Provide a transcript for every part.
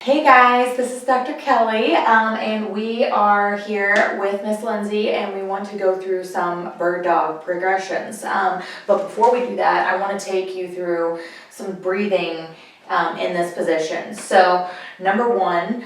Hey guys, this is Dr. Kelly, and we are here with Miss Lindsay, and we want to go through some bird dog progressions. But before we do that, I want to take you through some breathing in this position. So, number one,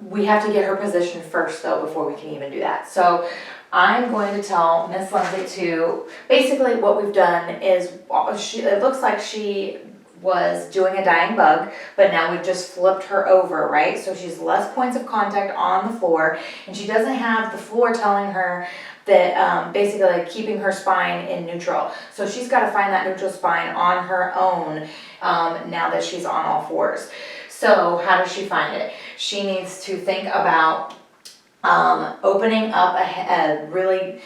we have to get her position first, though, before we can even do that. So, I'm going to tell Miss Lindsay to basically what we've done is it looks like she was doing a dying bug, but now we've just flipped her over, right? So she's less points of contact on the floor, and she doesn't have the floor telling her that basically like keeping her spine in neutral. So she's got to find that neutral spine on her own now that she's on all fours. So how does she find it? She needs to think about opening up a really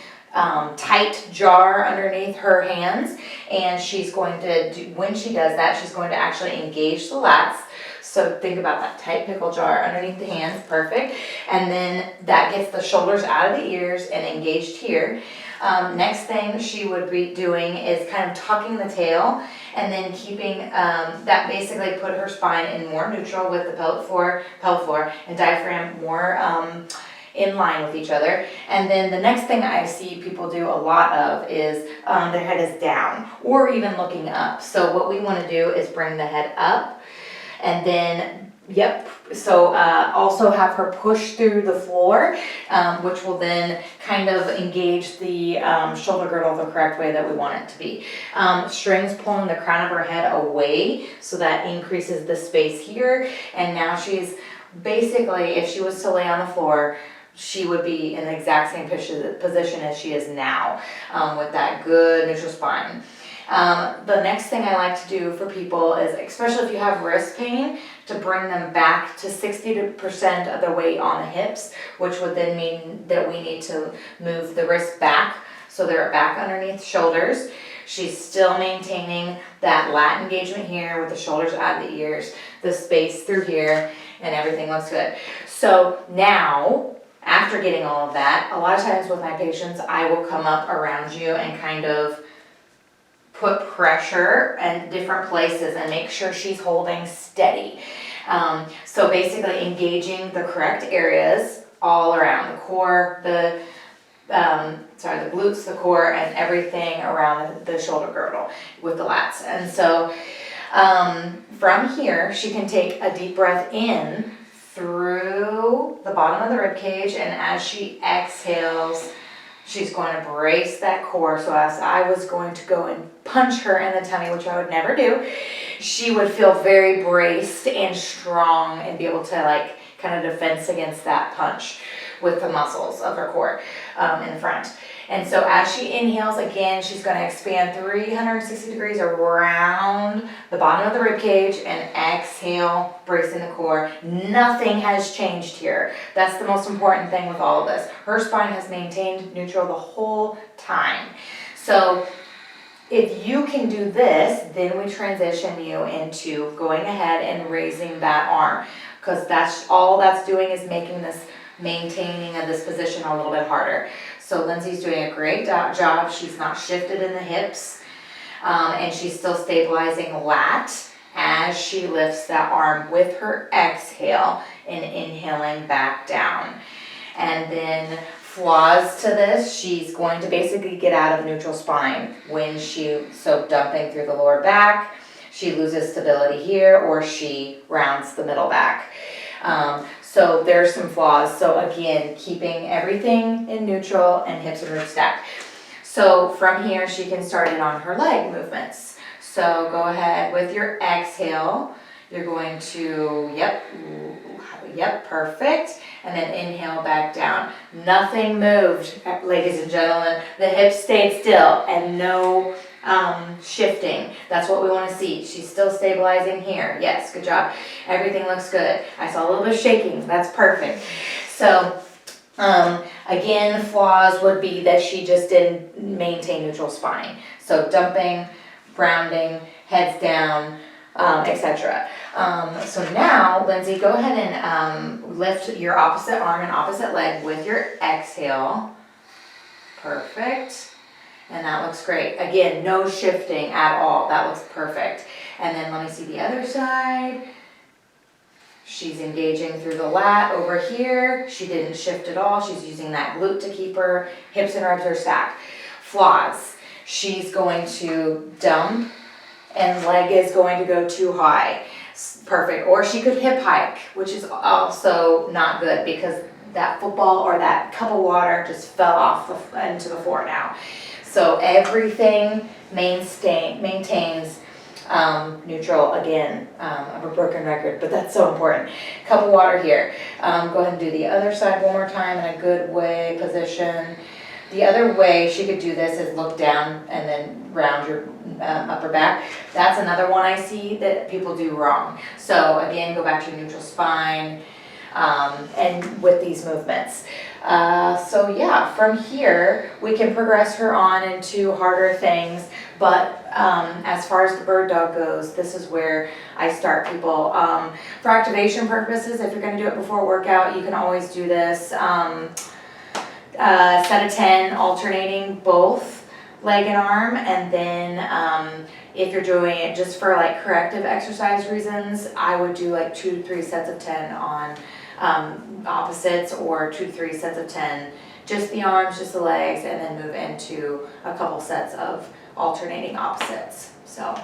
tight jar underneath her hands, and she's going to do, when she does that, she's going to actually engage the lats. So think about that tight pickle jar underneath the hands, perfect. And then that gets the shoulders out of the ears and engaged here. Next thing she would be doing is kind of tucking the tail and then keeping that basically put her spine in more neutral with the pelvic floor and diaphragm more in line with each other. And then the next thing I see people do a lot of is their head is down or even looking up. So what we want to do is bring the head up and then, also have her push through the floor, which will then kind of engage the shoulder girdle the correct way that we want it to be. Strings pulling the crown of her head away, so that increases the space here. And now she's basically, if she was to lay on the floor, she would be in the exact same position as she is now, with that good neutral spine. The next thing I like to do for people is, especially if you have wrist pain, to bring them back to 60% of the weight on the hips, which would then mean that we need to move the wrists back so they're back underneath shoulders. She's still maintaining that lat engagement here with the shoulders out of the ears, the space through here, and everything looks good. So now, after getting all of that, a lot of times with my patients, I will come up around you and kind of put pressure in different places and make sure she's holding steady. So basically engaging the correct areas all around the core, the glutes, the core, and everything around the shoulder girdle with the lats. And so from here, she can take a deep breath in through the bottom of the rib cage, and as she exhales, she's going to brace that core. So as I was going to go and punch her in the tummy, which I would never do, she would feel very braced and strong and be able to like kind of defense against that punch with the muscles of her core in front. And so as she inhales, again, she's going to expand 360 degrees around the bottom of the rib cage and exhale, bracing the core. Nothing has changed here. That's the most important thing with all of this. Her spine has maintained neutral the whole time. So if you can do this, then we transition you into going ahead and raising that arm, because that's all that's doing is making this maintaining of this position a little bit harder. So Lindsay's doing a great job. She's not shifted in the hips, and she's still stabilizing lat as she lifts that arm with her exhale and inhaling back down. And then flaws to this, she's going to basically get out of neutral spine when so dumping through the lower back, she loses stability here, or she rounds the middle back. So there's some flaws. So again, keeping everything in neutral and hips and ribs stacked. So from here, she can start in on her leg movements. So go ahead with your exhale. You're going to, yep, perfect. And then inhale back down. Nothing moved, ladies and gentlemen. The hips stayed still and no shifting. That's what we want to see. She's still stabilizing here. Yes, good job. Everything looks good. I saw a little bit of shaking. That's perfect. So again, flaws would be that she just didn't maintain neutral spine. So dumping, grounding, heads down, etc. So now, Lindsay, go ahead and lift your opposite arm and opposite leg with your exhale. Perfect. And that looks great. Again, no shifting at all. That looks perfect. And then let me see the other side. She's engaging through the lat over here. She didn't shift at all. She's using that glute to keep her hips and ribs are stacked. Flaws. She's going to dump and leg is going to go too high. Perfect. Or she could hip hike, which is also not good because that football or that cup of water just fell off into the floor now. So everything maintains neutral. Again, I'm a broken record, but that's so important. Cup of water here. Go ahead and do the other side one more time in a good way position. The other way she could do this is look down and then round your upper back. That's another one I see that people do wrong. So again, go back to your neutral spine and with these movements. So yeah, from here we can progress her on into harder things, but as far as the bird dog goes, this is where I start people. For activation purposes, if you're going to do it before a workout, you can always do this. Set of 10 alternating both leg and arm, and then if you're doing it just for like corrective exercise reasons, I would do like 2 to 3 sets of 10 on opposites, or 2 to 3 sets of 10 just the arms, just the legs, and then move into a couple sets of alternating opposites. So